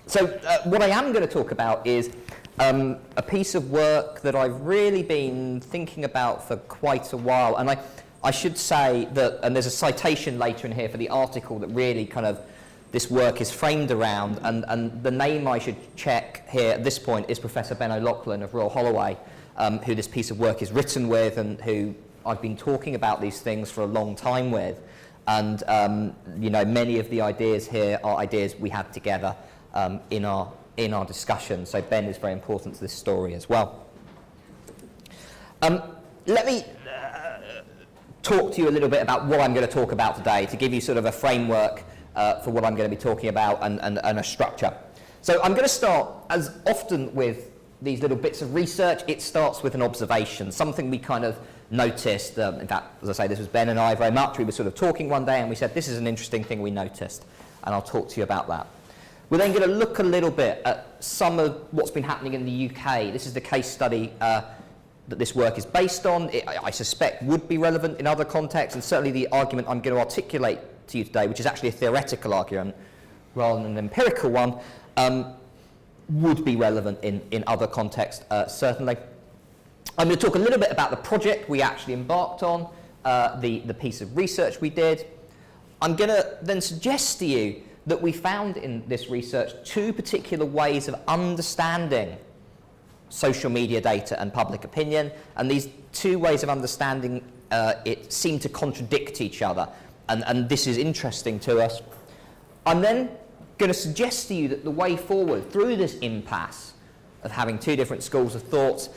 So what I am going to talk about is a piece of work that I've really been thinking about for quite a while. And I should say that, and there's a citation later in here for the article that really kind of this work is framed around, and the name I should check here at this point is Professor Ben O'Loughlin of Royal Holloway, who this piece of work is written with and who I've been talking about these things for a long time with. And you know, many of the ideas here are ideas we had together in our discussion. So Ben is very important to this story as well. Let me talk to you a little bit about what I'm going to talk about today to give you sort of a framework for what I'm going to be talking about and a structure. So I'm going to start, as often with these little bits of research, it starts with an observation, something we kind of noticed. In fact, as I say, this was Ben and I very much. We were sort of talking one day and we said, this is an interesting thing we noticed, and I'll talk to you about that. We're then going to look a little bit at some of what's been happening in the UK. This is the case study that this work is based on. I suspect would be relevant in other contexts, and certainly the argument I'm going to articulate to you today, which is actually a theoretical argument rather than an empirical one, would be relevant in other contexts, certainly. I'm going to talk a little bit about the project we actually embarked on, the piece of research we did. I'm going to then suggest to you that we found in this research two particular ways of understanding social media data and public opinion, and these two ways of understanding it seem to contradict each other, and this is interesting to us. I'm then going to suggest to you that the way forward through this impasse of having two different schools of thought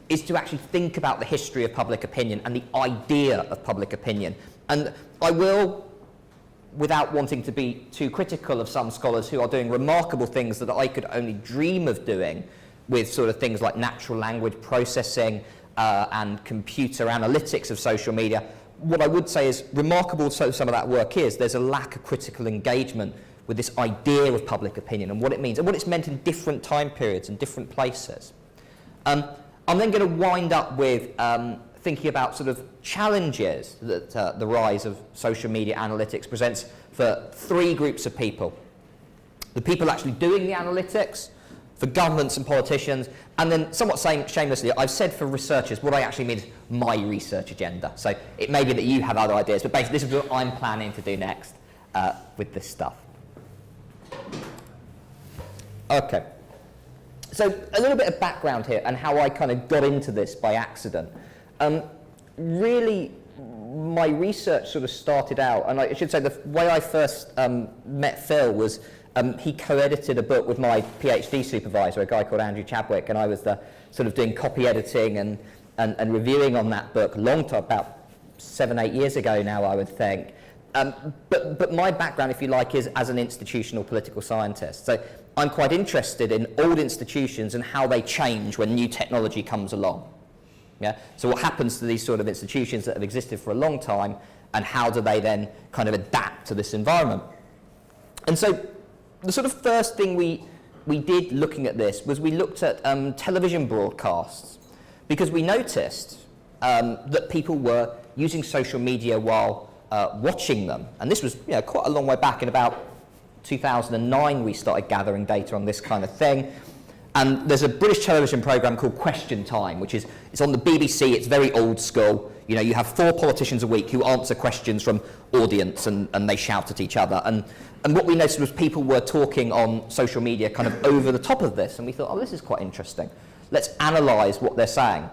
is to actually think about the history of public opinion and the idea of public opinion. And I will, without wanting to be too critical of some scholars who are doing remarkable things that I could only dream of doing with sort of things like natural language processing and computer analytics of social media, what I would say is remarkable so some of that work is, there's a lack of critical engagement with this idea of public opinion and what it means and what it's meant in different time periods and different places. I'm then going to wind up with thinking about sort of challenges that the rise of social media analytics presents for three groups of people. The people actually doing the analytics, for governments and politicians, and then somewhat shamelessly, I've said for researchers, what I actually mean is my research agenda. So it may be that you have other ideas, but basically this is what I'm planning to do next with this stuff. Okay. So a little bit of background here and how I kind of got into this by accident. Really, my research sort of started out, and I should say the way I first met Phil was he co-edited a book with my PhD supervisor, a guy called Andrew Chadwick, and I was sort of doing copy editing and reviewing on that book a long time, about 7-8 years ago now, I would think. But my background, if you like, is as an institutional political scientist. So I'm quite interested in old institutions and how they change when new technology comes along. Yeah? So what happens to these sort of institutions that have existed for a long time, and how do they then kind of adapt to this environment? And so the sort of first thing we did looking at this was we looked at television broadcasts, because we noticed that people were using social media while watching them. And this was quite a long way back. In about 2009 we started gathering data on this kind of thing. And there's a British television programme called Question Time, which it's on the BBC. It's very old school. You have 4 politicians a week who answer questions from audience, and they shout at each other. And what we noticed was people were talking on social media kind of over the top of this, and we thought, oh, this is quite interesting. Let's analyse what they're saying.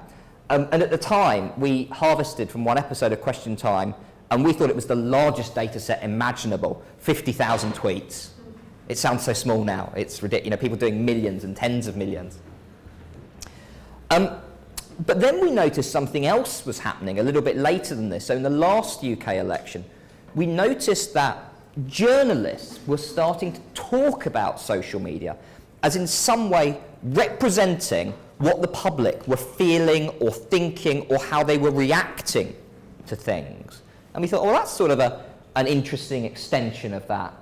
And at the time, we harvested from one episode of Question Time, and we thought it was the largest data set imaginable, 50,000 tweets. It sounds so small now. It's ridiculous. People doing millions and tens of millions. But then we noticed something else was happening a little bit later than this. So in the last UK election, we noticed that journalists were starting to talk about social media as in some way representing what the public were feeling or thinking or how they were reacting to things. And we thought, well, that's sort of an interesting extension of that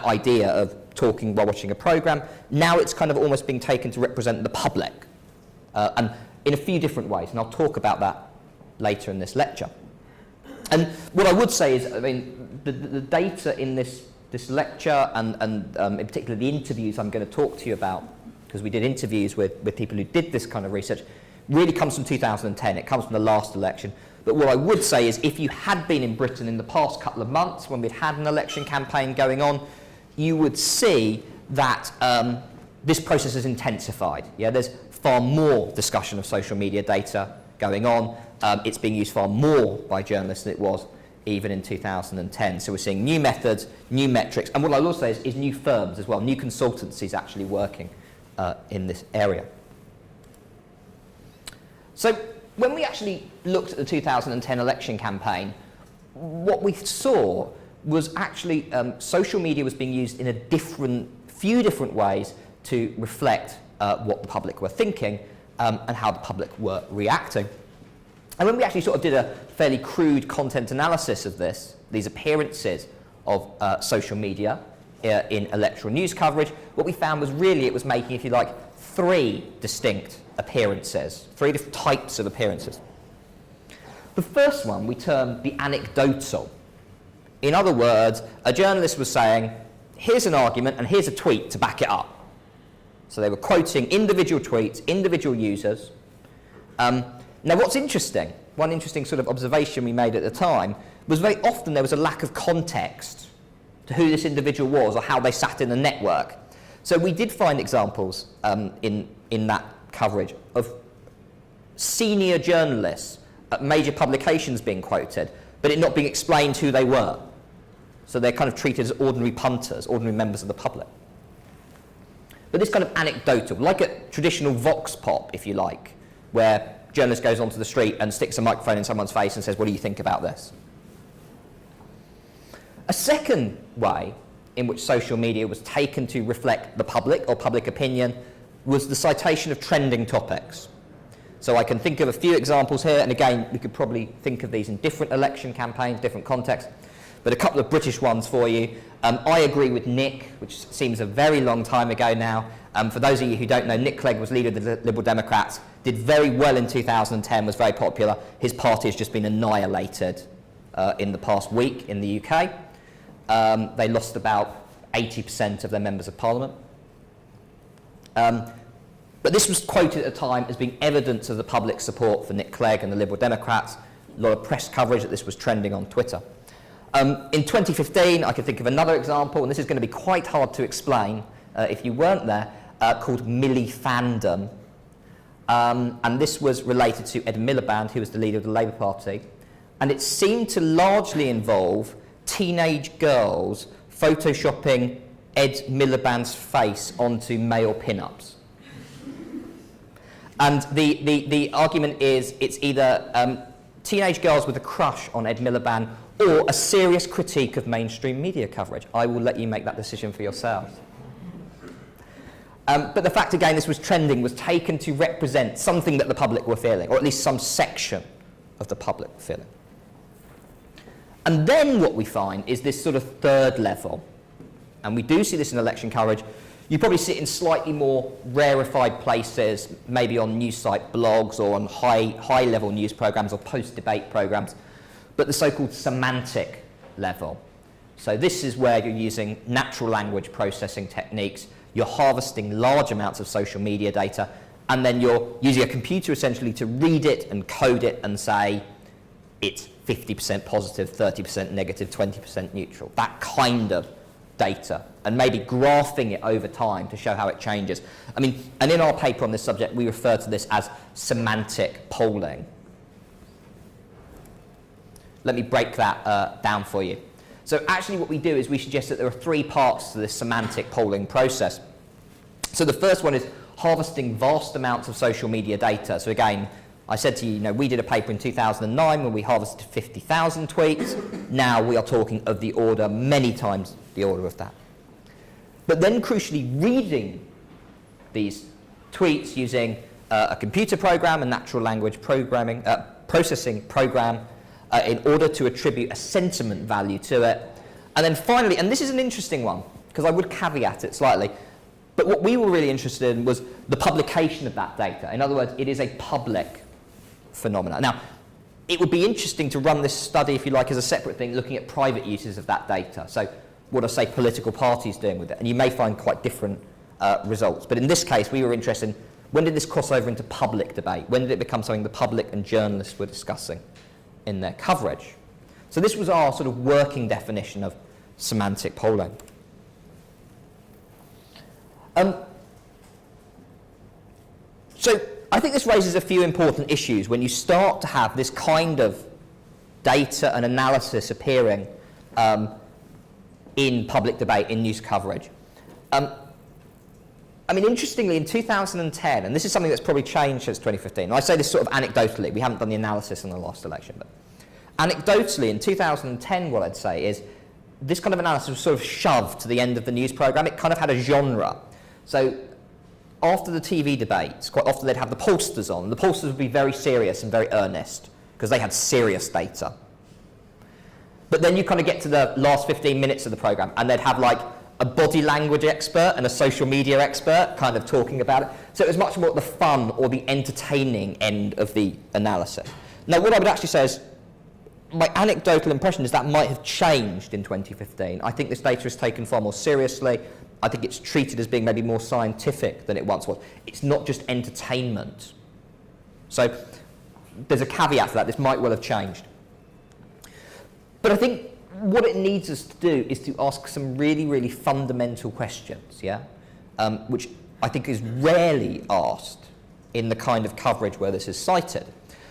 idea of talking while watching a programme. Now it's kind of almost being taken to represent the public, and in a few different ways, and I'll talk about that later in this lecture. And what I would say is, I mean, the data in this this lecture and in particular the interviews I'm going to talk to you about, because we did interviews with people who did this kind of research, really comes from 2010. It comes from the last election. But what I would say is if you had been in Britain in the past couple of months when we'd had an election campaign going on, you would see that this process has intensified. Yeah, there's far more discussion of social media data going on. It's being used far more by journalists than it was even in 2010. So we're seeing new methods, new metrics, and what I'll also say is new firms as well, new consultancies actually working in this area. So when we actually looked at the 2010 election campaign, what we saw was actually social media was being used in a few different ways to reflect what the public were thinking and how the public were reacting. And when we actually sort of did a fairly crude content analysis of these appearances of social media in electoral news coverage, what we found was really it was making, if you like, three distinct appearances, three different types of appearances. The first one we termed the anecdotal. In other words, a journalist was saying, here's an argument and here's a tweet to back it up. So they were quoting individual tweets, individual users. Now what's interesting, one interesting sort of observation we made at the time, was very often there was a lack of context to who this individual was or how they sat in the network. So we did find examples in that coverage of senior journalists at major publications being quoted, but it not being explained who they were. So they're kind of treated as ordinary punters, ordinary members of the public. But this kind of anecdotal, like a traditional vox pop, if you like, where a journalist goes onto the street and sticks a microphone in someone's face and says, what do you think about this? A second way in which social media was taken to reflect the public or public opinion was the citation of trending topics. So I can think of a few examples here, and again, we could probably think of these in different election campaigns, different contexts, but a couple of British ones for you. I agree with Nick, which seems a very long time ago now. For those of you who don't know, Nick Clegg was leader of the Liberal Democrats, did very well in 2010, was very popular. His party has just been annihilated in the past week in the UK. They lost about 80% of their members of parliament. But this was quoted at the time as being evidence of the public support for Nick Clegg and the Liberal Democrats. A lot of press coverage that this was trending on Twitter. In 2015, I could think of another example, and this is going to be quite hard to explain if you weren't there, called Millie Fandom. And this was related to Ed Miliband, who was the leader of the Labour Party. And it seemed to largely involve teenage girls photoshopping Ed Miliband's face onto male pin-ups. And the argument is it's either teenage girls with a crush on Ed Miliband or a serious critique of mainstream media coverage. I will let you make that decision for yourselves. But the fact, again, this was trending, was taken to represent something that the public were feeling, or at least some section of the public were feeling. And then what we find is this sort of third level, and we do see this in election coverage. You probably see it in slightly more rarefied places, maybe on news site blogs or on high-level news programs or post-debate programs, but the so-called semantic level. So this is where you're using natural language processing techniques, you're harvesting large amounts of social media data, and then you're using a computer essentially to read it and code it and say it's 50% positive, 30% negative, 20% neutral. That kind of data, and maybe graphing it over time to show how it changes. I mean, and in our paper on this subject, we refer to this as semantic polling. Let me break that down for you. So actually what we do is we suggest that there are three parts to this semantic polling process. So the first one is harvesting vast amounts of social media data. So again, I said to you, we did a paper in 2009 when we harvested 50,000 tweets. Now we are talking of the order, many times the order of that. But then crucially reading these tweets using a computer program, a natural language processing program, in order to attribute a sentiment value to it. And then finally, and this is an interesting one, because I would caveat it slightly, but what we were really interested in was the publication of that data. In other words, it is a public phenomenon. Now, it would be interesting to run this study, if you like, as a separate thing, looking at private uses of that data. So what I say, political parties doing with it, and you may find quite different results. But in this case, we were interested in when did this cross over into public debate? When did it become something the public and journalists were discussing in their coverage? So this was our sort of working definition of semantic polling. So I think this raises a few important issues when you start to have this kind of data and analysis appearing in public debate, in news coverage. I mean, interestingly, in 2010, and this is something that's probably changed since 2015, and I say this sort of anecdotally, we haven't done the analysis in the last election, but anecdotally, in 2010, what I'd say is this kind of analysis was sort of shoved to the end of the news programme. It kind of had a genre. So after the TV debates, quite often they'd have the pollsters on. The pollsters would be very serious and very earnest because they had serious data. But then you kind of get to the last 15 minutes of the programme and they'd have like a body language expert and a social media expert kind of talking about it. So it was much more the fun or the entertaining end of the analysis. Now, what I would actually say is my anecdotal impression is that might have changed in 2015. I think this data is taken far more seriously. I think it's treated as being maybe more scientific than it once was. It's not just entertainment. So there's a caveat to that. This might well have changed. But I think what it needs us to do is to ask some really, really fundamental questions, which I think is rarely asked in the kind of coverage where this is cited.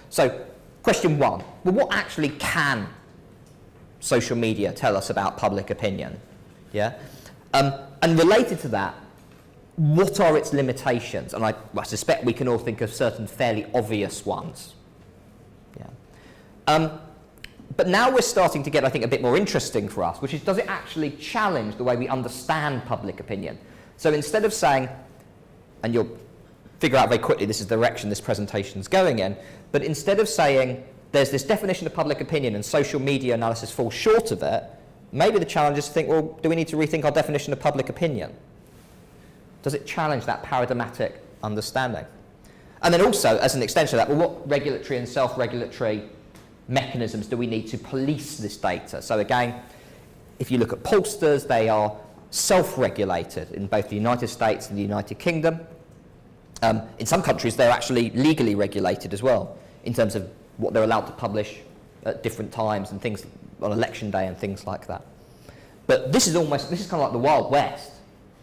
So question one, well, what actually can social media tell us about public opinion? And related to that, what are its limitations? And I suspect we can all think of certain fairly obvious ones. But now we're starting to get, I think, a bit more interesting for us, which is, does it actually challenge the way we understand public opinion? So instead of saying, and you'll figure out very quickly this is the direction this presentation is going in, but instead of saying there's this definition of public opinion and social media analysis falls short of it, maybe the challenge is to think, well, do we need to rethink our definition of public opinion? Does it challenge that paradigmatic understanding? And then also, as an extension of that, well, what regulatory and self-regulatory mechanisms do we need to police this data? So again, if you look at pollsters, they are self-regulated in both the United States and the United Kingdom. In some countries, they're actually legally regulated as well, in terms of what they're allowed to publish at different times and things on election day and things like that. But this is kind of like the Wild West.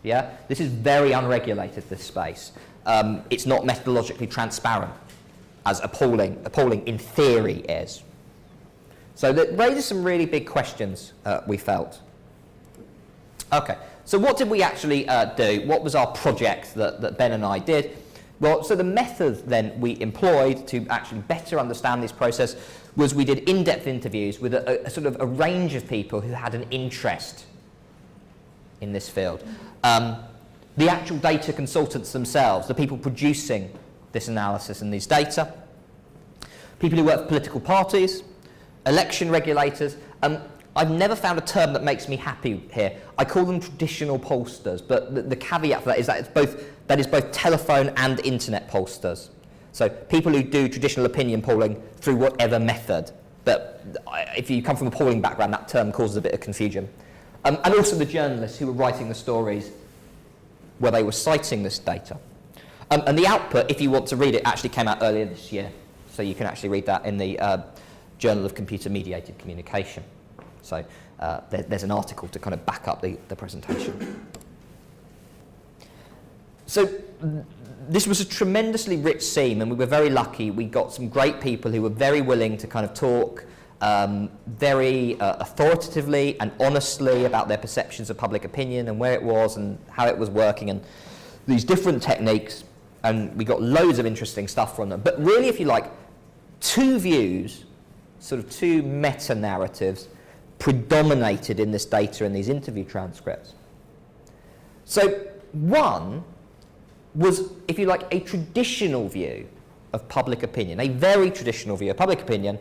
This is very unregulated, this space. It's not methodologically transparent, as polling in theory is. So that raises some really big questions, we felt. Okay, so what did we actually do? What was our project that Ben and I did? Well, so the method then we employed to actually better understand this process was we did in-depth interviews with a sort of a range of people who had an interest in this field. The actual data consultants themselves, the people producing this analysis and these data, people who work for political parties, election regulators. I've never found a term that makes me happy here. I call them traditional pollsters, but the caveat for that is that is both telephone and internet pollsters. So people who do traditional opinion polling through whatever method. But if you come from a polling background, that term causes a bit of confusion. And also the journalists who were writing the stories where they were citing this data. And the output, if you want to read it, actually came out earlier this year. So you can actually read that in the Journal of Computer-Mediated Communication. So there's an article to kind of back up the presentation. So this was a tremendously rich scene, and we were very lucky. We got some great people who were very willing to kind of talk very authoritatively and honestly about their perceptions of public opinion and where it was and how it was working and these different techniques. And we got loads of interesting stuff from them. But really, if you like, two views, sort of two meta-narratives, predominated in this data and these interview transcripts. So one was, if you like, a traditional view of public opinion, a very traditional view of public opinion,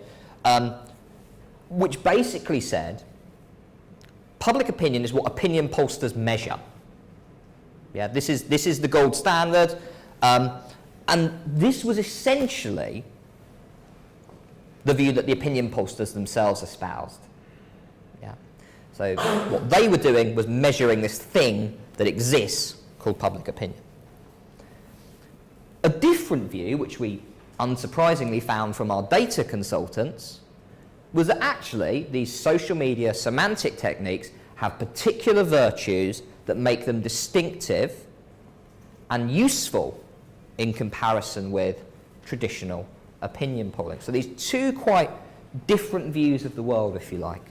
which basically said public opinion is what opinion pollsters measure. This is the gold standard. And this was essentially the view that the opinion pollsters themselves espoused. So what they were doing was measuring this thing that exists called public opinion. A different view, which we unsurprisingly found from our data consultants, was that actually these social media semantic techniques have particular virtues that make them distinctive and useful in comparison with traditional opinion polling. So these two quite different views of the world, if you like.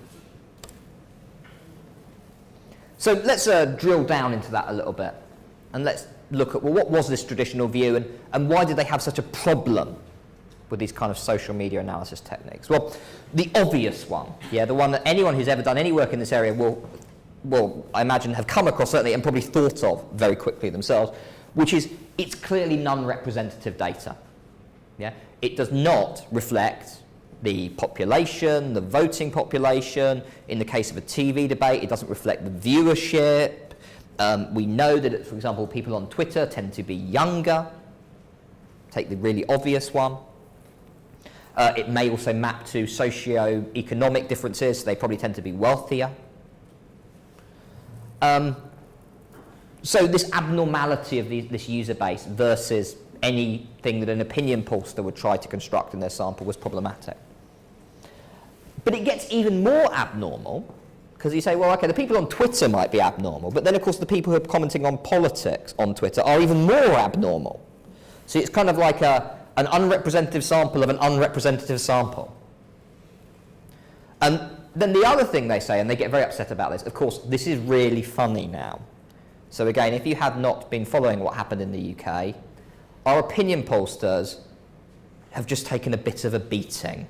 So let's drill down into that a little bit, and let's look at, well, what was this traditional view, and why did they have such a problem with these kind of social media analysis techniques? Well, the obvious one, the one that anyone who's ever done any work in this area will, I imagine, have come across certainly and probably thought of very quickly themselves, which is it's clearly non-representative data. It does not reflect the population, the voting population. In the case of a TV debate, it doesn't reflect the viewership. We know that, for example, people on Twitter tend to be younger. Take the really obvious one. It may also map to socio-economic differences, so they probably tend to be wealthier. So this abnormality of this user base versus anything that an opinion pollster would try to construct in their sample was problematic. But it gets even more abnormal, because you say, well, okay, the people on Twitter might be abnormal, but then, of course, the people who are commenting on politics on Twitter are even more abnormal. So it's kind of like an unrepresentative sample of an unrepresentative sample. And then the other thing they say, and they get very upset about this, of course, this is really funny now. So again, if you have not been following what happened in the UK, our opinion pollsters have just taken a bit of a beating.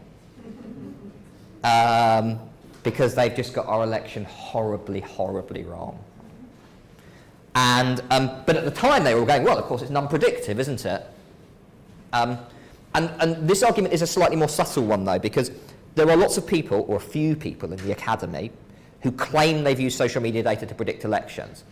Because they've just got our election horribly, horribly wrong. And but at the time they were all going, well, of course it's non-predictive, isn't it? And this argument is a slightly more subtle one, though, because there are lots of people, or a few people in the academy, who claim they've used social media data to predict elections.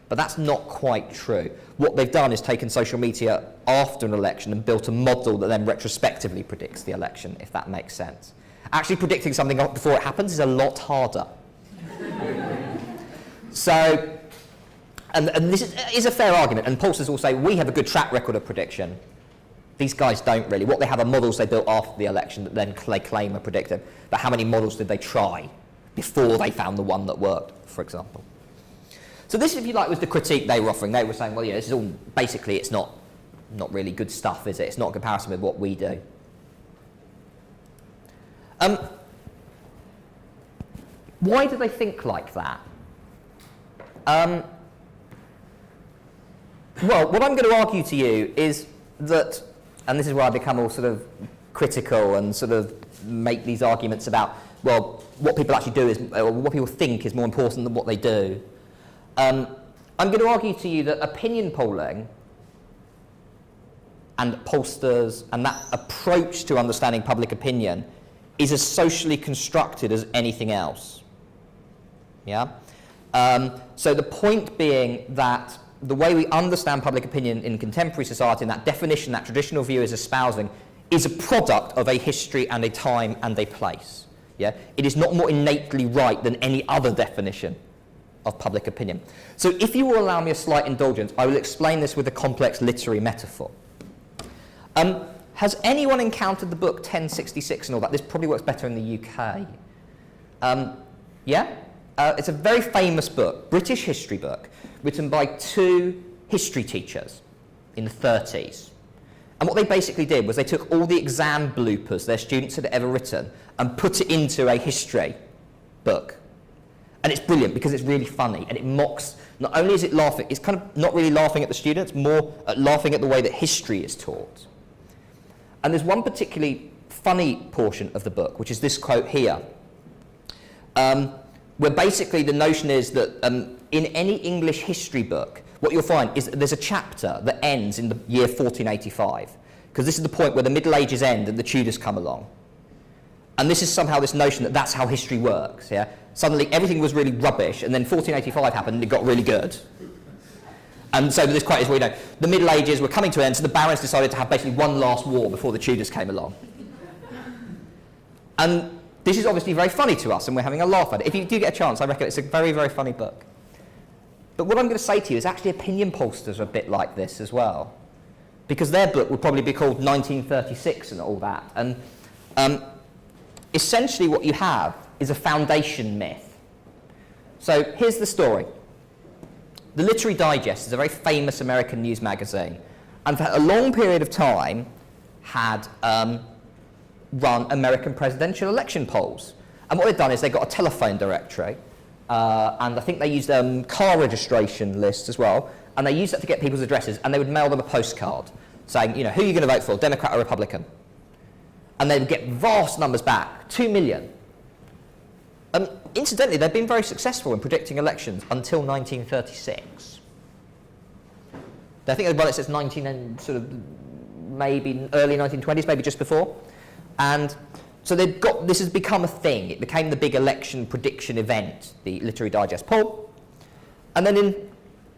But that's not quite true. What they've done is taken social media after an election and built a model that then retrospectively predicts the election, if that makes sense. Actually predicting something before it happens is a lot harder. So, and this is a fair argument, and pollsters will say, we have a good track record of prediction. These guys don't really. What they have are models they built after the election that then they claim are predictive. But how many models did they try before they found the one that worked, for example? So this, if you like, was the critique they were offering. They were saying, well, this is all, basically, it's not really good stuff, is it? It's not a comparison with what we do. Why do they think like that? Well, what I'm going to argue to you is that, and this is where I become all sort of critical and sort of make these arguments about, well, what people actually do is, or what people think is more important than what they do. I'm going to argue to you that opinion polling and pollsters and that approach to understanding public opinion is as socially constructed as anything else. So the point being that the way we understand public opinion in contemporary society, and that definition that traditional view is espousing, is a product of a history and a time and a place. It is not more innately right than any other definition of public opinion. So if you will allow me a slight indulgence, I will explain this with a complex literary metaphor. Has anyone encountered the book 1066 and all that? This probably works better in the UK. It's a very famous book, British history book, written by two history teachers in the 30s. And what they basically did was they took all the exam bloopers their students had ever written and put it into a history book. And it's brilliant because it's really funny and it mocks, not only is it laughing, it's kind of not really laughing at the students, more laughing at the way that history is taught. And there's one particularly funny portion of the book, which is this quote here, where basically the notion is that in any English history book, what you'll find is that there's a chapter that ends in the year 1485, because this is the point where the Middle Ages end and the Tudors come along. And this is somehow this notion that that's how history works. Suddenly everything was really rubbish, and then 1485 happened and it got really good. And so this quote is where, the Middle Ages were coming to an end, so the barons decided to have basically one last war before the Tudors came along. And this is obviously very funny to us, and we're having a laugh at it. If you do get a chance, I reckon it's a very, very funny book. But what I'm going to say to you is actually opinion pollsters are a bit like this as well, because their book would probably be called 1936 and all that. And essentially what you have is a foundation myth. So here's the story. The Literary Digest is a very famous American news magazine, and for a long period of time had run American presidential election polls. And what they've done is they've got a telephone directory, and I think they used car registration lists as well, and they used that to get people's addresses, and they would mail them a postcard saying, you know, who are you going to vote for, Democrat or Republican? And they would get vast numbers back, 2 million. Incidentally, they've been very successful in predicting elections until 1936. I think they've run it since maybe early 1920s, maybe just before. And so this has become a thing. It became the big election prediction event, the Literary Digest poll. And then in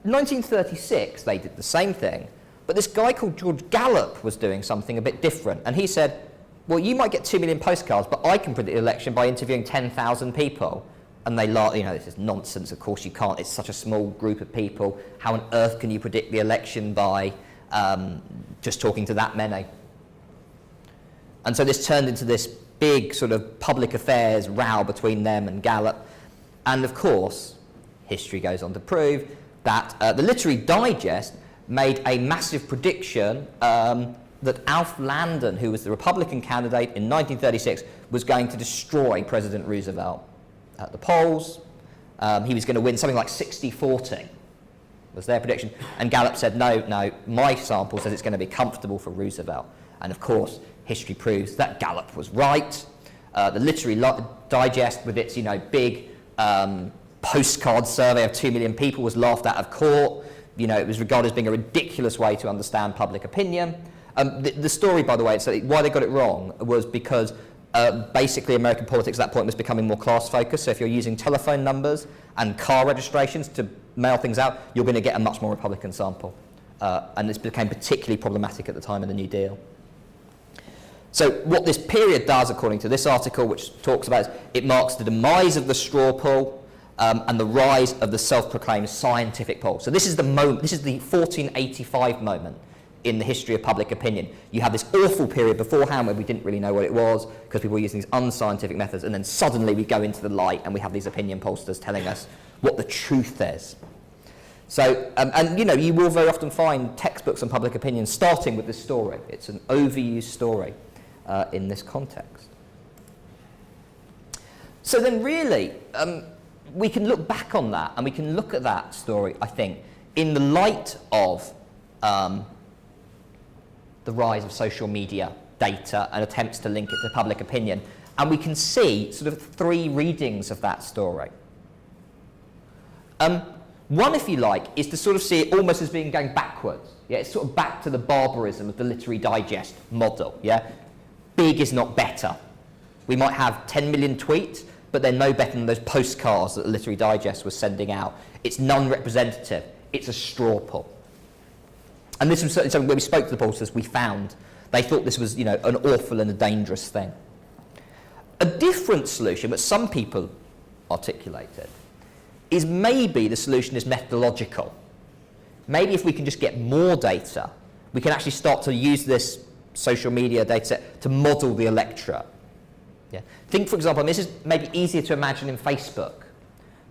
1936, they did the same thing, but this guy called George Gallup was doing something a bit different. And he said, well, you might get 2 million postcards, but I can predict the election by interviewing 10,000 people. And they laugh, you know, this is nonsense, of course you can't, it's such a small group of people. How on earth can you predict the election by just talking to that many? And so this turned into this big sort of public affairs row between them and Gallup. And of course, history goes on to prove that the Literary Digest made a massive prediction that Alf Landon, who was the Republican candidate in 1936, was going to destroy President Roosevelt at the polls. He was going to win something like 60-40, was their prediction. And Gallup said, no, my sample says it's going to be comfortable for Roosevelt. And of course, history proves that Gallup was right. The Literary Digest, with its big postcard survey of 2 million people, was laughed out of court. It was regarded as being a ridiculous way to understand public opinion. The story, by the way, so why they got it wrong was because basically American politics at that point was becoming more class-focused. So if you're using telephone numbers and car registrations to mail things out, you're going to get a much more Republican sample. And this became particularly problematic at the time of the New Deal. So what this period does, according to this article, which talks about it marks the demise of the straw poll and the rise of the self-proclaimed scientific poll. So this is the moment, this is the 1485 moment in the history of public opinion. You have this awful period beforehand where we didn't really know what it was because people were using these unscientific methods, and then suddenly we go into the light and we have these opinion pollsters telling us what the truth is. So, you will very often find textbooks on public opinion starting with this story. It's an overused story in this context. So then really, we can look back on that and we can look at that story, I think, in the light of the rise of social media data and attempts to link it to public opinion. And we can see sort of three readings of that story. One, if you like, is to sort of see it almost as being going backwards. Yeah, it's sort of back to the barbarism of the Literary Digest model. Yeah, big is not better. We might have 10 million tweets, but they're no better than those postcards that the Literary Digest was sending out. It's non-representative. It's a straw poll. And this was certainly something when we spoke to the pollsters, we found they thought this was, an awful and a dangerous thing. A different solution, but some people articulated, is maybe the solution is methodological. Maybe if we can just get more data, we can actually start to use this social media data set to model the electorate. Yeah. Think, for example, and this is maybe easier to imagine in Facebook,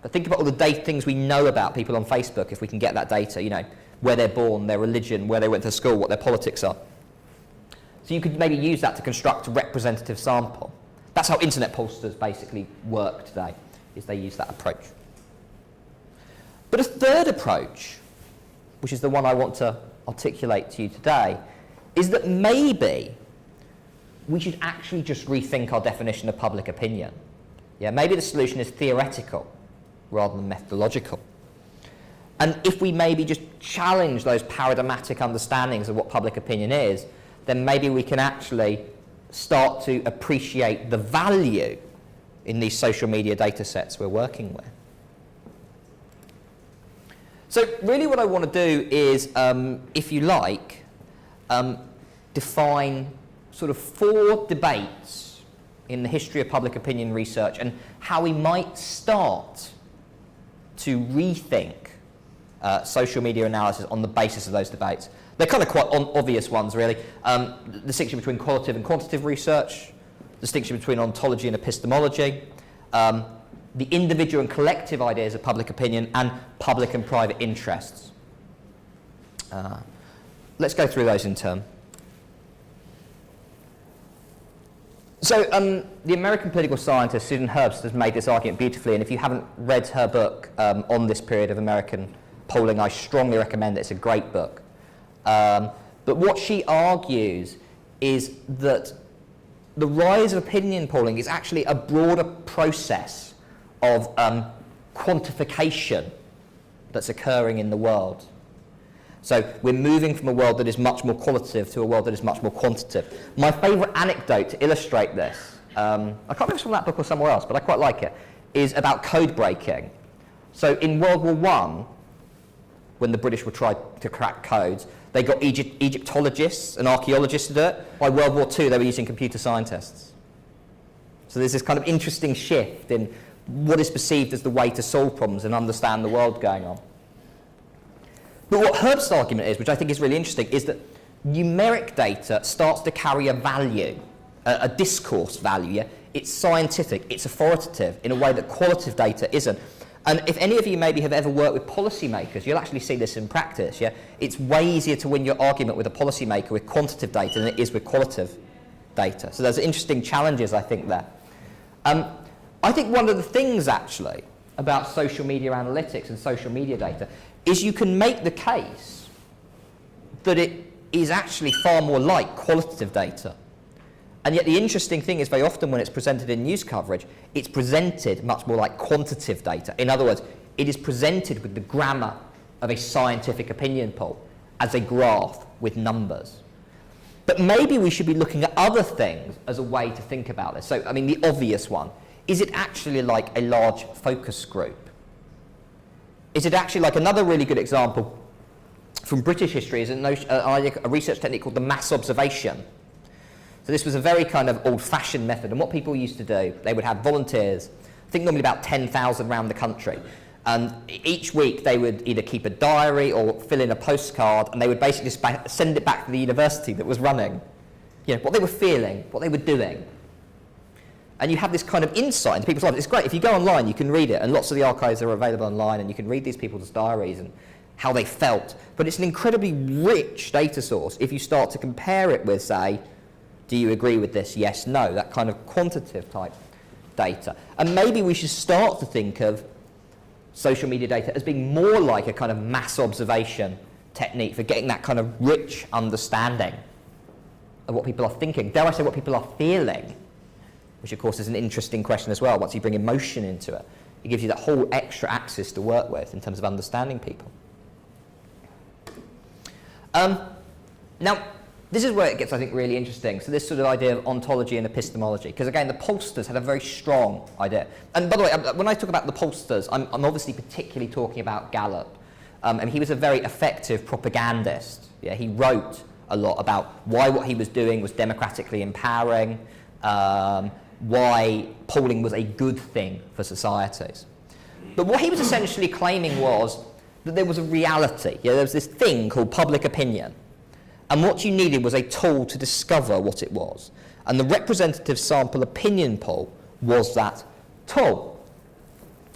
but think about all the things we know about people on Facebook if we can get that data, where they're born, their religion, where they went to school, what their politics are. So you could maybe use that to construct a representative sample. That's how internet pollsters basically work today, is they use that approach. But a third approach, which is the one I want to articulate to you today, is that maybe we should actually just rethink our definition of public opinion. Yeah, maybe the solution is theoretical rather than methodological. And if we maybe just challenge those paradigmatic understandings of what public opinion is, then maybe we can actually start to appreciate the value in these social media data sets we're working with. So really what I want to do is, if you like, define sort of 4 debates in the history of public opinion research and how we might start to rethink social media analysis on the basis of those debates. They're kind of quite obvious ones, really. The distinction between qualitative and quantitative research, distinction between ontology and epistemology, the individual and collective ideas of public opinion, and public and private interests. Let's go through those in turn. So the American political scientist Susan Herbst has made this argument beautifully, and if you haven't read her book on this period of American polling, I strongly recommend it. It's a great book. But what she argues is that the rise of opinion polling is actually a broader process of quantification that's occurring in the world. So we're moving from a world that is much more qualitative to a world that is much more quantitative. My favourite anecdote to illustrate this, I can't remember if it's from that book or somewhere else, but I quite like it, is about code breaking. So in World War I, when the British were trying to crack codes, they got Egyptologists and archaeologists to do it. By World War II, they were using computer scientists. So there's this kind of interesting shift in what is perceived as the way to solve problems and understand the world going on. But what Herbst's argument is, which I think is really interesting, is that numeric data starts to carry a value, a discourse value. Yeah? It's scientific, it's authoritative in a way that qualitative data isn't. And if any of you maybe have ever worked with policymakers, you'll actually see this in practice. Yeah? It's way easier to win your argument with a policymaker with quantitative data than it is with qualitative data. So there's interesting challenges, I think, there. I think one of the things, actually, about social media analytics and social media data is you can make the case that it is actually far more like qualitative data. And yet the interesting thing is very often when it's presented in news coverage, it's presented much more like quantitative data. In other words, it is presented with the grammar of a scientific opinion poll as a graph with numbers. But maybe we should be looking at other things as a way to think about this. So, I mean, the obvious one, is it actually like a large focus group? Is it actually like another really good example from British history is a research technique called the mass observation. So this was a very kind of old-fashioned method, and what people used to do, they would have volunteers, I think normally about 10,000 around the country, and each week they would either keep a diary or fill in a postcard, and they would basically just send it back to the university that was running, you know, what they were feeling, what they were doing. And you have this kind of insight into people's lives. It's great. If you go online, you can read it, and lots of the archives are available online, and you can read these people's diaries and how they felt. But it's an incredibly rich data source if you start to compare it with, say, do you agree with this? Yes, no, that kind of quantitative type data. And maybe we should start to think of social media data as being more like a kind of mass observation technique for getting that kind of rich understanding of what people are thinking. Dare I say what people are feeling? Which of course is an interesting question as well. Once you bring emotion into it, it gives you that whole extra axis to work with in terms of understanding people. Now, this is where it gets, I think, really interesting. So this sort of idea of ontology and epistemology, because again, the pollsters had a very strong idea. And by the way, when I talk about the pollsters, I'm obviously particularly talking about Gallup. And he was a very effective propagandist. Yeah, he wrote a lot about why what he was doing was democratically empowering, why polling was a good thing for societies. But what he was essentially claiming was that there was a reality. Yeah, there was this thing called public opinion. And what you needed was a tool to discover what it was. And the representative sample opinion poll was that tool.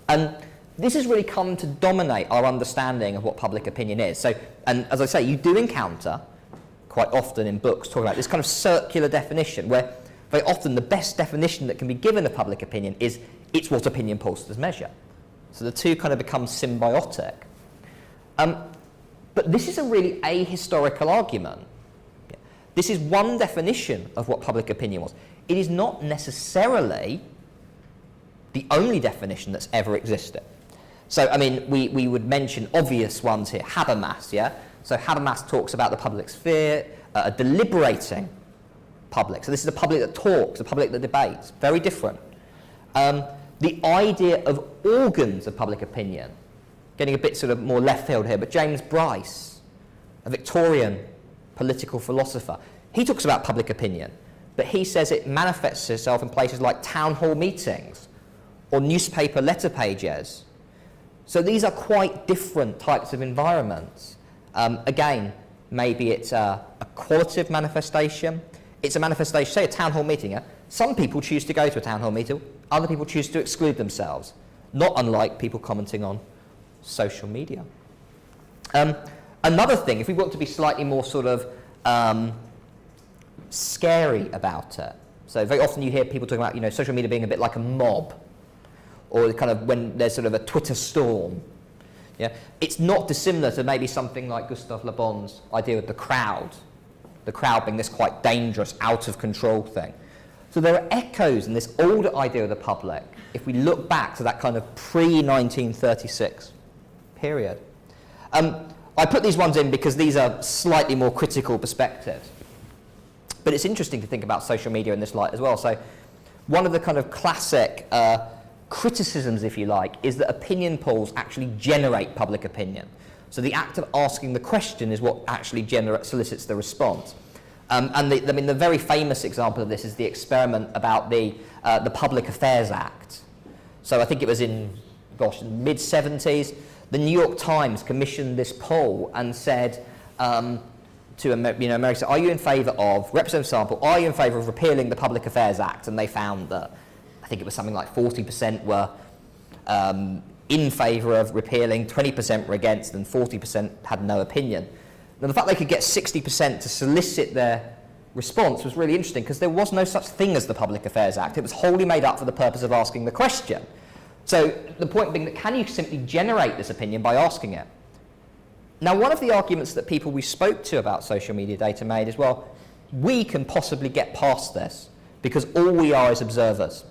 And this has really come to dominate our understanding of what public opinion is. So, and as I say, you do encounter quite often in books talking about this kind of circular definition where very often the best definition that can be given of public opinion is it's what opinion pollsters measure. So the two kind of become symbiotic. But this is a really ahistorical argument. This is one definition of what public opinion was. It is not necessarily the only definition that's ever existed. So, I mean, we would mention obvious ones here. Habermas, yeah? So Habermas talks about the public sphere, a deliberating public. So this is a public that talks, a public that debates. Very different. The idea of organs of public opinion, getting a bit sort of more left field here, but James Bryce, a Victorian political philosopher, he talks about public opinion. but he says it manifests itself in places like town hall meetings or newspaper letter pages. So these are quite different types of environments. Again, maybe it's a qualitative manifestation. It's a manifestation, say a town hall meeting. Yeah? Some people choose to go to a town hall meeting, other people choose to exclude themselves, not unlike people commenting on social media. Another thing, if we want to be slightly more sort of scary about it, so very often you hear people talking about, social media being a bit like a mob, or kind of when there's sort of a Twitter storm. Yeah, it's not dissimilar to maybe something like Gustave Le Bon's idea of the crowd being this quite dangerous, out of control thing. So there are echoes in this older idea of the public if we look back to that kind of pre-1936 period. I put these ones in because these are slightly more critical perspectives. But it's interesting to think about social media in this light as well. So one of the kind of classic criticisms, if you like, is that opinion polls actually generate public opinion. So the act of asking the question is what actually solicits the response. And the very famous example of this is the experiment about the Public Affairs Act. So I think it was in, mid-70s, the New York Times commissioned this poll and said to America, are you in favour of, representative sample, are you in favour of repealing the Public Affairs Act? And they found that, I think it was something like 40% were in favour of repealing, 20% were against, and 40% had no opinion. Now, the fact they could get 60% to solicit their response was really interesting because there was no such thing as the Public Affairs Act. It was wholly made up for the purpose of asking the question. So the point being that can you simply generate this opinion by asking it? Now, one of the arguments that people we spoke to about social media data made is, well, we can possibly get past this because all we are is observers.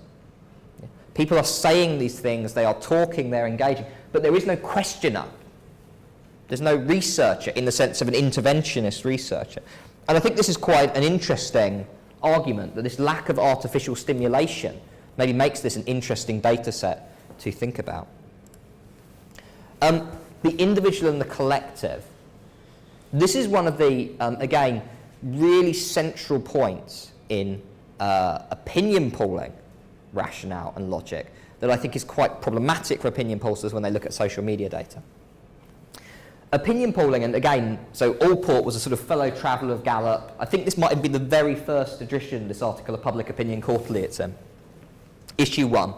People are saying these things, they are talking, they're engaging, but there is no questioner. There's no researcher in the sense of an interventionist researcher. And I think this is quite an interesting argument, that this lack of artificial stimulation maybe makes this an interesting data set to think about. The individual and the collective. This is one of the, again, really central points in opinion polling rationale and logic that I think is quite problematic for opinion pollsters when they look at social media data. Opinion polling, and again, so Allport was a sort of fellow traveller of Gallup. I think this might have been the very first edition, this article of Public Opinion Quarterly, it's issue 1,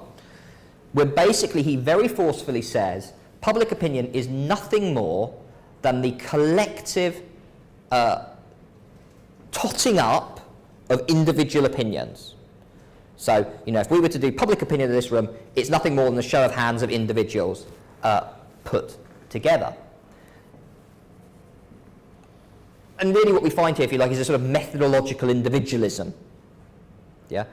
where basically he very forcefully says public opinion is nothing more than the collective totting up of individual opinions. So, if we were to do public opinion in this room, it's nothing more than the show of hands of individuals put together. And really what we find here, if you like, is a sort of methodological individualism. Yeah?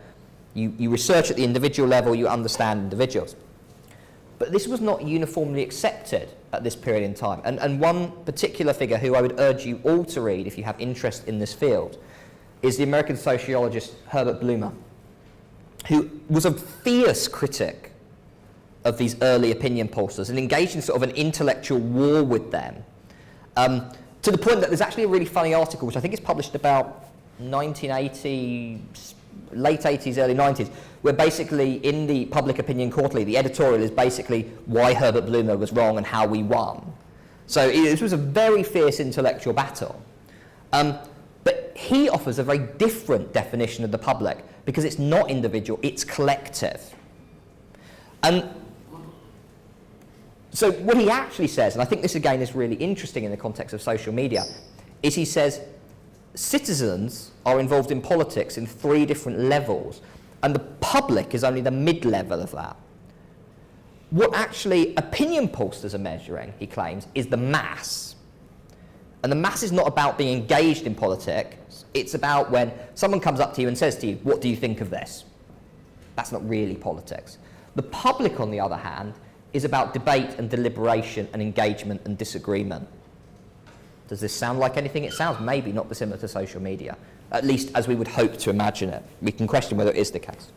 You research at the individual level, you understand individuals. But this was not uniformly accepted at this period in time. And one particular figure who I would urge you all to read if you have interest in this field is the American sociologist Herbert Blumer, who was a fierce critic of these early opinion pollsters and engaged in sort of an intellectual war with them, to the point that there's actually a really funny article, which I think is published about 1980, late 80s, early 90s, where basically in the Public Opinion Quarterly, the editorial is basically why Herbert Blumer was wrong and how we won. So this was a very fierce intellectual battle. But he offers a very different definition of the public, because it's not individual, it's collective. And so what he actually says, and I think this again is really interesting in the context of social media, is he says citizens are involved in politics in 3 different levels, and the public is only the mid-level of that. What actually opinion pollsters are measuring, he claims, is the mass. And the mass is not about being engaged in politics, it's about when someone comes up to you and says to you, what do you think of this? That's not really politics. The public, on the other hand, is about debate and deliberation and engagement and disagreement. Does this sound like anything? It sounds maybe not dissimilar to social media, at least as we would hope to imagine it. We can question whether it is the case.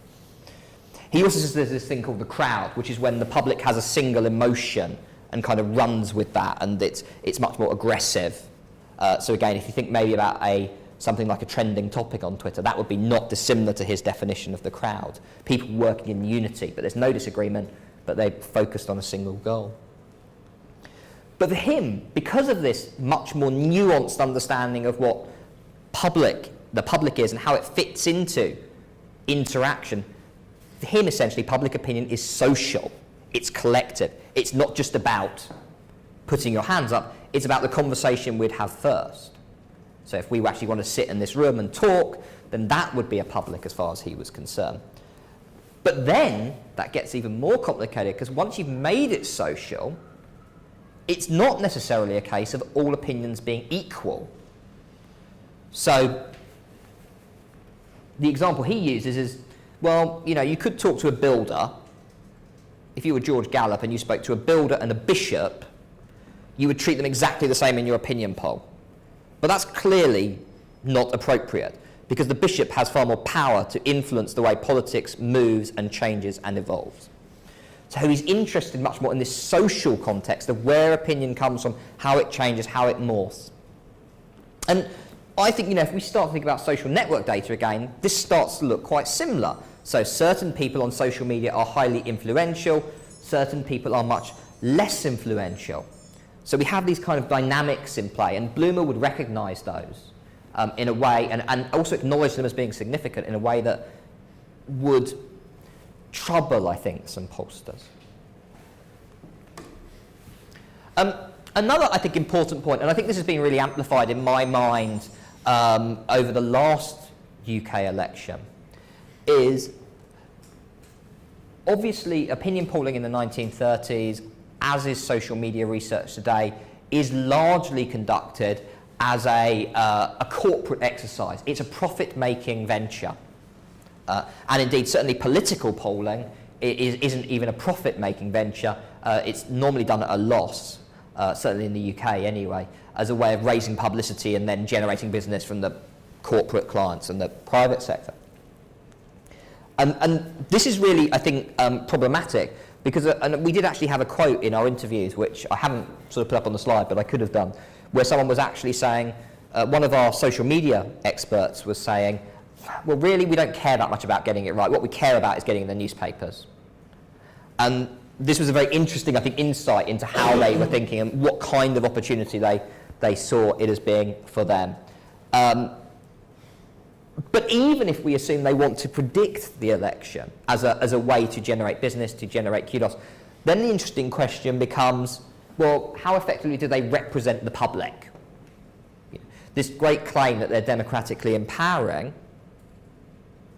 He also says there's this thing called the crowd, which is when the public has a single emotion and kind of runs with that, and it's much more aggressive. So again, if you think maybe about a something like a trending topic on Twitter. That would be not dissimilar to his definition of the crowd. People working in unity, but there's no disagreement, but they focused on a single goal. But for him, because of this much more nuanced understanding of what the public is and how it fits into interaction, for him essentially public opinion is social, it's collective. It's not just about putting your hands up, it's about the conversation we'd have first. So if we actually want to sit in this room and talk, then that would be a public as far as he was concerned. But then that gets even more complicated, because once you've made it social, it's not necessarily a case of all opinions being equal. So the example he uses is, well, you know, you could talk to a builder. If you were George Gallup and you spoke to a builder and a bishop, you would treat them exactly the same in your opinion poll. But that's clearly not appropriate, because the bishop has far more power to influence the way politics moves and changes and evolves. So he's interested much more in this social context of where opinion comes from, how it changes, how it morphs. And I think, you know, if we start to think about social network data again, this starts to look quite similar. So certain people on social media are highly influential, certain people are much less influential. So we have these kind of dynamics in play, and Bloomer would recognise those in a way, and also acknowledge them as being significant in a way that would trouble, I think, some pollsters. Another, I think, important point, and I think this has been really amplified in my mind over the last UK election, is obviously opinion polling in the 1930s, as is social media research today, is largely conducted as a corporate exercise. It's a profit-making venture. And indeed, certainly political polling isn't even a profit-making venture. It's normally done at a loss, certainly in the UK anyway, as a way of raising publicity and then generating business from the corporate clients and the private sector. And this is really, I think, problematic, because and we did actually have a quote in our interviews, which I haven't sort of put up on the slide, but I could have done, where someone was actually saying, one of our social media experts was saying, well, really, we don't care that much about getting it right. What we care about is getting in the newspapers. And this was a very interesting, I think, insight into how they were thinking and what kind of opportunity they saw it as being for them. But even if we assume they want to predict the election as a way to generate business, to generate kudos, then the interesting question becomes, well, how effectively do they represent the public? This great claim that they're democratically empowering,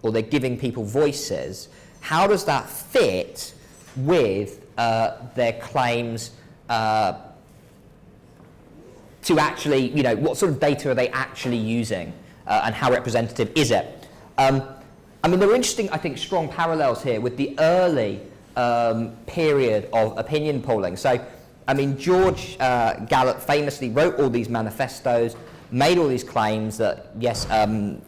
or they're giving people voices, how does that fit with their claims to actually, you know, what sort of data are they actually using, and how representative is it? I mean, there are interesting, I think, strong parallels here with the early period of opinion polling. So, I mean, George Gallup famously wrote all these manifestos, made all these claims that, yes,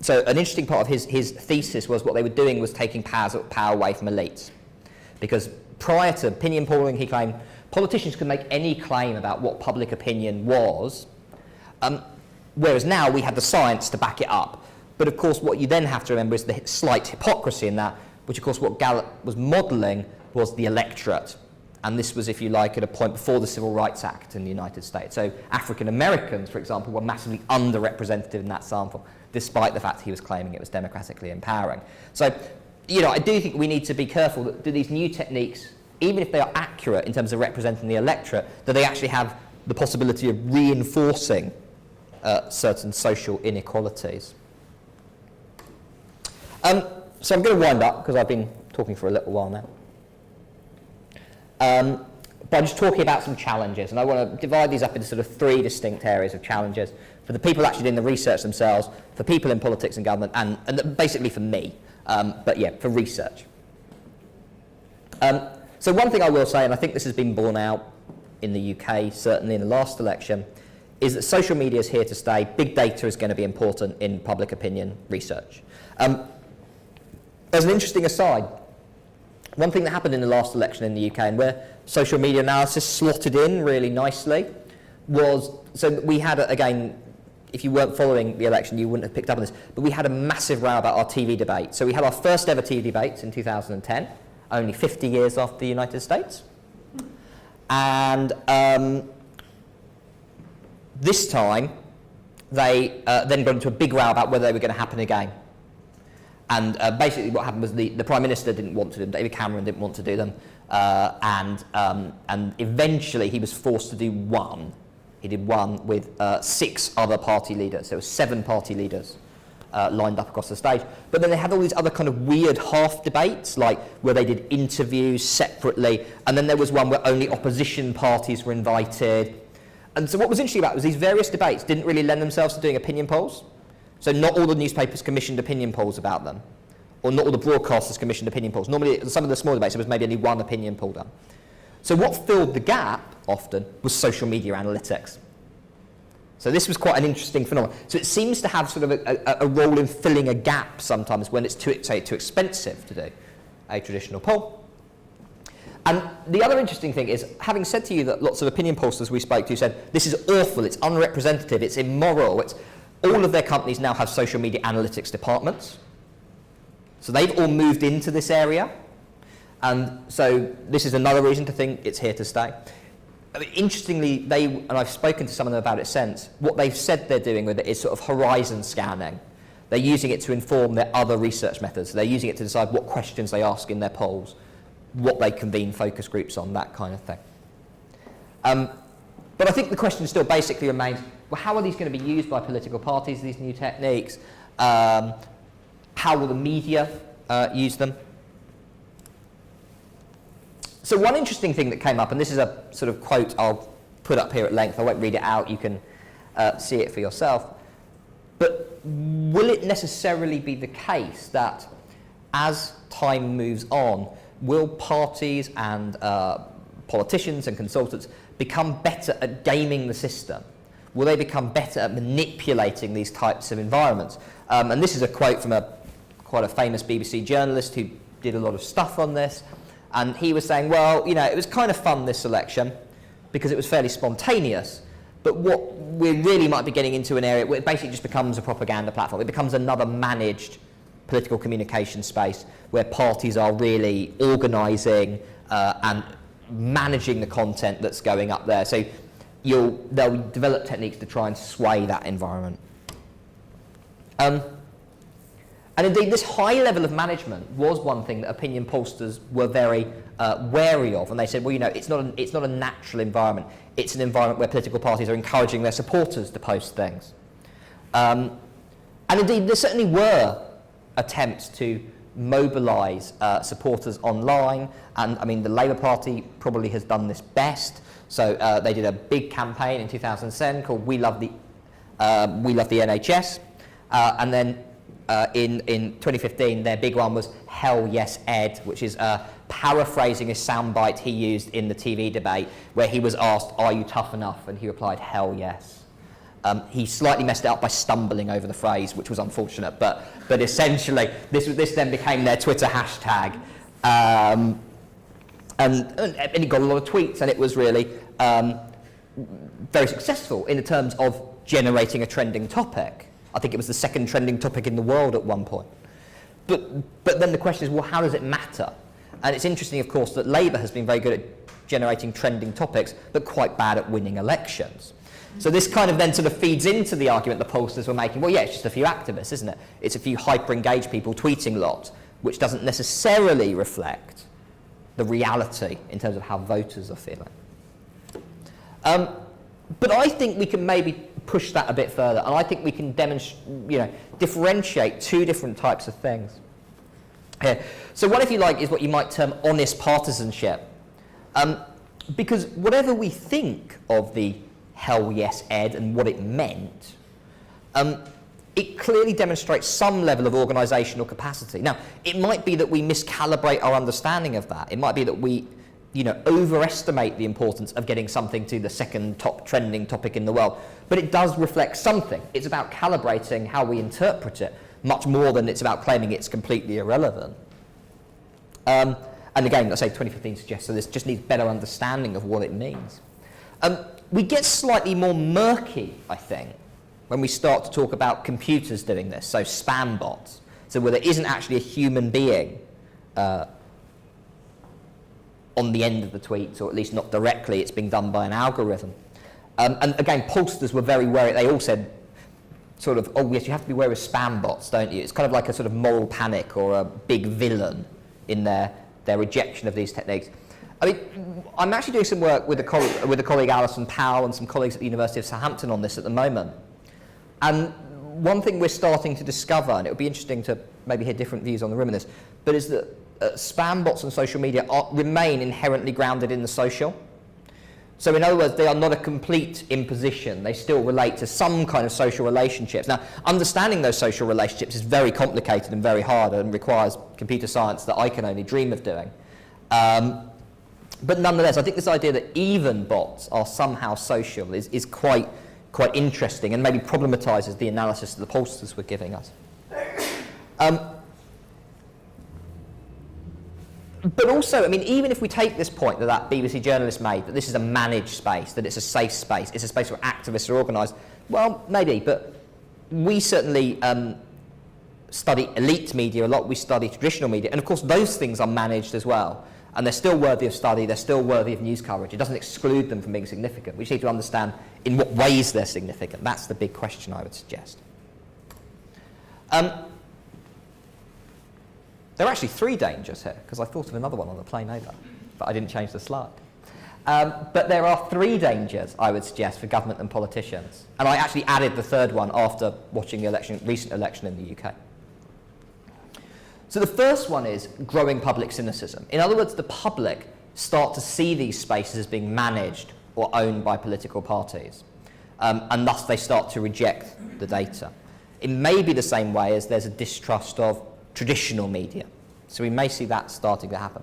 so an interesting part of his thesis was what they were doing was taking power away from elites. Because prior to opinion polling, he claimed politicians could make any claim about what public opinion was, whereas now we have the science to back it up. But of course, what you then have to remember is the slight hypocrisy in that, which of course what Gallup was modelling was the electorate. And this was, if you like, at a point before the Civil Rights Act in the United States. So African Americans, for example, were massively underrepresented in that sample, despite the fact he was claiming it was democratically empowering. So, you know, I do think we need to be careful that do these new techniques, even if they are accurate in terms of representing the electorate, that they actually have the possibility of reinforcing certain social inequalities. So I'm going to wind up, because I've been talking for a little while now. By just talking about some challenges, and I want to divide these up into sort of three distinct areas of challenges for the people actually doing the research themselves, for people in politics and government, and basically for me, but yeah, for research. So one thing I will say, and I think this has been borne out in the UK, certainly in the last election, is that social media is here to stay. Big data is going to be important in public opinion research. As an interesting aside, one thing that happened in the last election in the UK, and where social media analysis slotted in really nicely, was, so we had, again, if you weren't following the election, you wouldn't have picked up on this, but we had a massive row about our TV debate. So we had our first ever TV debates in 2010, only 50 years after the United States. And this time, they then got into a big row about whether they were going to happen again. And basically what happened was the Prime Minister didn't want to do them, David Cameron didn't want to do them, and eventually he was forced to do one. He did one with 6 other party leaders. There were 7 party leaders lined up across the stage. But then they had all these other kind of weird half debates, like where they did interviews separately, and then there was one where only opposition parties were invited. And so what was interesting about it was these various debates didn't really lend themselves to doing opinion polls. So not all the newspapers commissioned opinion polls about them, or not all the broadcasters commissioned opinion polls. Normally, some of the small debates, there was maybe only one opinion poll done. So what filled the gap, often, was social media analytics. So this was quite an interesting phenomenon. So it seems to have sort of a role in filling a gap sometimes when it's too expensive to do a traditional poll. And the other interesting thing is, having said to you that lots of opinion pollsters we spoke to said, this is awful, it's unrepresentative, it's immoral, all of their companies now have social media analytics departments. So they've all moved into this area. And so this is another reason to think it's here to stay. I mean, interestingly, and I've spoken to some of them about it since, what they've said they're doing with it is sort of horizon scanning. They're using it to inform their other research methods. They're using it to decide what questions they ask in their polls, what they convene focus groups on, that kind of thing. But I think the question still basically remains, well, how are these going to be used by political parties, these new techniques? How will the media use them? So one interesting thing that came up, and this is a sort of quote I'll put up here at length, I won't read it out, you can see it for yourself, but will it necessarily be the case that as time moves on, will parties and politicians and consultants become better at gaming the system? Will they become better at manipulating these types of environments? And this is a quote from quite a famous BBC journalist who did a lot of stuff on this. And he was saying, well, you know, it was kind of fun, this election, because it was fairly spontaneous. But what we really might be getting into an area where it basically just becomes a propaganda platform. It becomes another managed political communication space where parties are really organising and managing the content that's going up there. So they'll develop techniques to try and sway that environment. And indeed, this high level of management was one thing that opinion pollsters were very wary of. And they said, well, you know, it's not a natural environment. It's an environment where political parties are encouraging their supporters to post things. And indeed, there certainly were attempts to mobilise supporters online. And I mean, the Labour Party probably has done this best. So they did a big campaign in 2007 called We Love the NHS. And then in 2015, their big one was Hell Yes Ed, which is paraphrasing a soundbite he used in the TV debate where he was asked, are you tough enough? And he replied, hell yes. He slightly messed it up by stumbling over the phrase, which was unfortunate, but essentially this then became their Twitter hashtag. And it got a lot of tweets, and it was really very successful in terms of generating a trending topic. I think it was the second trending topic in the world at one point. But then the question is, well, how does it matter? And it's interesting, of course, that Labour has been very good at generating trending topics, but quite bad at winning elections. So this kind of then sort of feeds into the argument the pollsters were making. Well, yeah, it's just a few activists, isn't it? It's a few hyper-engaged people tweeting lots, which doesn't necessarily reflect the reality in terms of how voters are feeling. But I think we can maybe push that a bit further, and I think we can differentiate two different types of things here. So one, if you like, is what you might term honest partisanship. Because whatever we think of the Hell Yes Ed and what it meant, it clearly demonstrates some level of organisational capacity. Now, it might be that we miscalibrate our understanding of that. It might be that we overestimate the importance of getting something to the second top trending topic in the world. But it does reflect something. It's about calibrating how we interpret it, much more than it's about claiming it's completely irrelevant. And again, I say 2015 suggests, so this just needs better understanding of what it means. We get slightly more murky, I think, when we start to talk about computers doing this, so spam bots, so where there isn't actually a human being on the end of the tweets, or at least not directly, it's being done by an algorithm. And again, pollsters were very wary. They all said, sort of, oh yes, you have to be wary of spam bots, don't you? It's kind of like a sort of moral panic or a big villain in their rejection of these techniques. I mean, I'm actually doing some work with a colleague Alison Powell and some colleagues at the University of Southampton on this at the moment. And one thing we're starting to discover, and it would be interesting to maybe hear different views on the room in this, but is that spam bots on social media remain inherently grounded in the social. So in other words, they are not a complete imposition. They still relate to some kind of social relationships. Now, understanding those social relationships is very complicated and very hard and requires computer science that I can only dream of doing. But nonetheless, I think this idea that even bots are somehow social is quite interesting and maybe problematises the analysis that the pollsters were giving us. But also, I mean, even if we take this point that BBC journalist made, that this is a managed space, that it's a safe space, it's a space where activists are organised, well, maybe, but we certainly study elite media a lot, we study traditional media, and of course those things are managed as well, and they're still worthy of study, they're still worthy of news coverage. It doesn't exclude them from being significant. We just need to understand in what ways they're significant. That's the big question, I would suggest. There are actually 3 dangers here, because I thought of another one on the plane over, but I didn't change the slide. But there are 3 dangers, I would suggest, for government and politicians. And I actually added the 3rd one after watching the recent election in the UK. So the first one is growing public cynicism. In other words, the public start to see these spaces as being managed or owned by political parties. And thus they start to reject the data. It may be the same way as there's a distrust of traditional media. So we may see that starting to happen.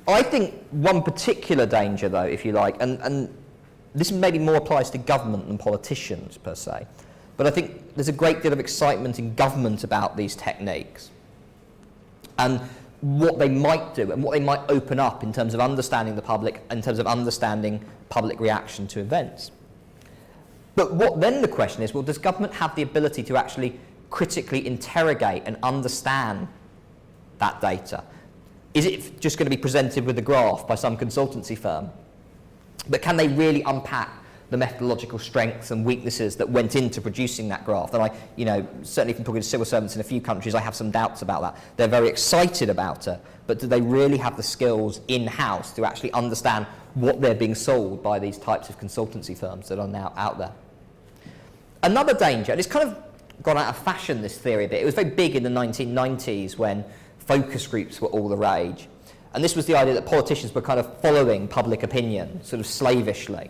I think one particular danger, though, if you like, and this maybe more applies to government than politicians per se, but I think there's a great deal of excitement in government about these techniques and what they might do and what they might open up in terms of understanding the public, in terms of understanding public reaction to events. But what then the question is, well, does government have the ability to actually critically interrogate and understand that data? Is it just going to be presented with a graph by some consultancy firm? But can they really unpack the methodological strengths and weaknesses that went into producing that graph? And certainly from talking to civil servants in a few countries, I have some doubts about that. They're very excited about it, but do they really have the skills in-house to actually understand what they're being sold by these types of consultancy firms that are now out there? Another danger, and it's kind of gone out of fashion, this theory a bit. It was very big in the 1990s when focus groups were all the rage. And this was the idea that politicians were kind of following public opinion, sort of slavishly.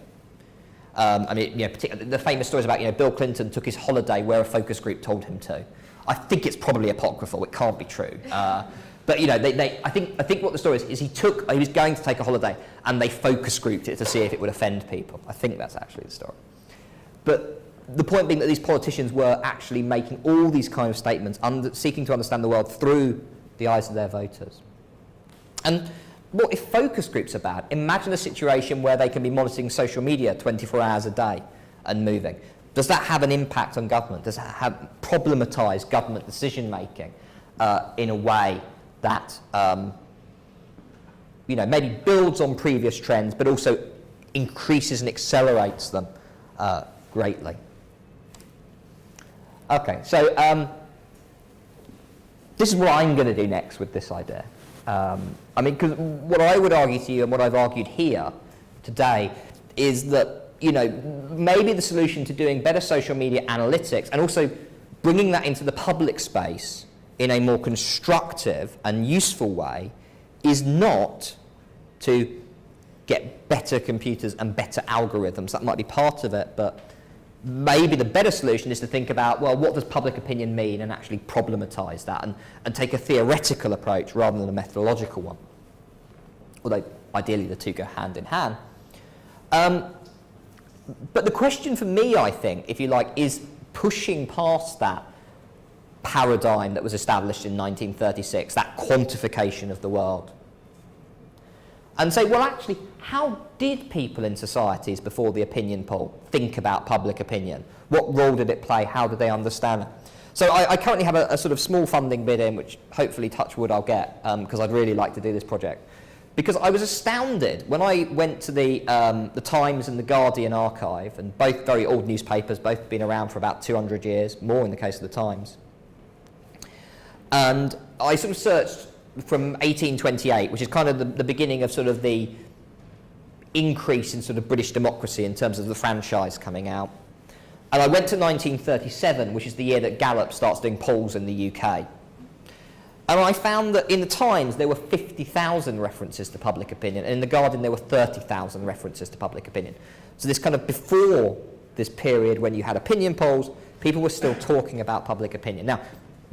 Particularly the famous stories about, Bill Clinton took his holiday where a focus group told him to. I think it's probably apocryphal, it can't be true. But I think what the story is he was going to take a holiday and they focus grouped it to see if it would offend people. I think that's actually the story. But the point being that these politicians were actually making all these kind of statements, seeking to understand the world through the eyes of their voters. And if focus groups are bad, imagine a situation where they can be monitoring social media 24 hours a day and moving. Does that have an impact on government? Does that problematise government decision making in a way that maybe builds on previous trends but also increases and accelerates them greatly? Okay, so this is what I'm going to do next with this idea. Because what I would argue to you and what I've argued here today is that, maybe the solution to doing better social media analytics and also bringing that into the public space in a more constructive and useful way is not to get better computers and better algorithms. That might be part of it, but maybe the better solution is to think about, well, what does public opinion mean, and actually problematise that and take a theoretical approach rather than a methodological one. Although ideally the two go hand in hand. But the question for me, I think, if you like, is pushing past that paradigm that was established in 1936, that quantification of the world. and say, well, actually, how did people in societies before the opinion poll think about public opinion? What role did it play? How did they understand it? So I currently have a sort of small funding bid in, which hopefully, touch wood, I'll get, because I'd really like to do this project. Because I was astounded when I went to the Times and the Guardian archive, and both very old newspapers, both been around for about 200 years, more in the case of the Times. And I sort of searched from 1828, which is kind of the beginning of sort of the increase in sort of British democracy in terms of the franchise coming out. And I went to 1937, which is the year that Gallup starts doing polls in the UK. And I found that in the Times there were 50,000 references to public opinion, and in the Guardian there were 30,000 references to public opinion. So this kind of before this period when you had opinion polls, people were still talking about public opinion. Now,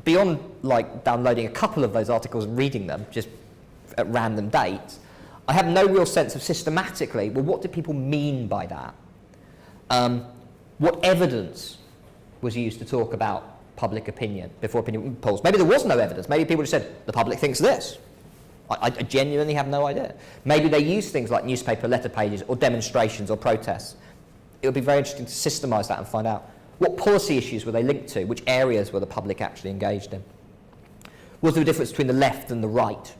beyond like downloading a couple of those articles and reading them just at random dates, I have no real sense of systematically, well, what did people mean by that? What evidence was used to talk about public opinion before opinion polls? Maybe there was no evidence. Maybe people just said, the public thinks this. I genuinely have no idea. Maybe they used things like newspaper letter pages or demonstrations or protests. It would be very interesting to systemise that and find out what policy issues were they linked to, which areas were the public actually engaged in. Was there a difference between the left and the right?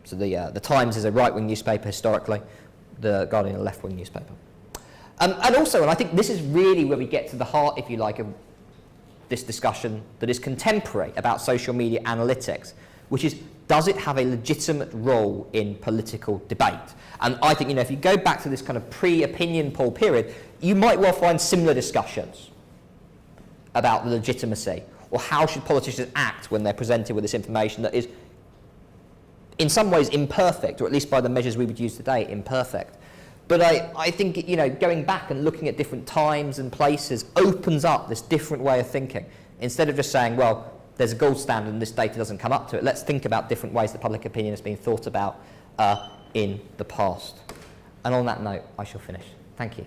So the Times is a right-wing newspaper historically, the Guardian a left-wing newspaper. And also, and I think this is really where we get to the heart, if you like, of this discussion that is contemporary about social media analytics, which is, does it have a legitimate role in political debate? And I think, if you go back to this kind of pre-opinion poll period, you might well find similar discussions about the legitimacy, or how should politicians act when they're presented with this information that is in some ways imperfect, or at least by the measures we would use today, imperfect. But I think, going back and looking at different times and places opens up this different way of thinking. Instead of just saying, well, there's a gold standard and this data doesn't come up to it, let's think about different ways that public opinion has been thought about in the past. And on that note, I shall finish. Thank you.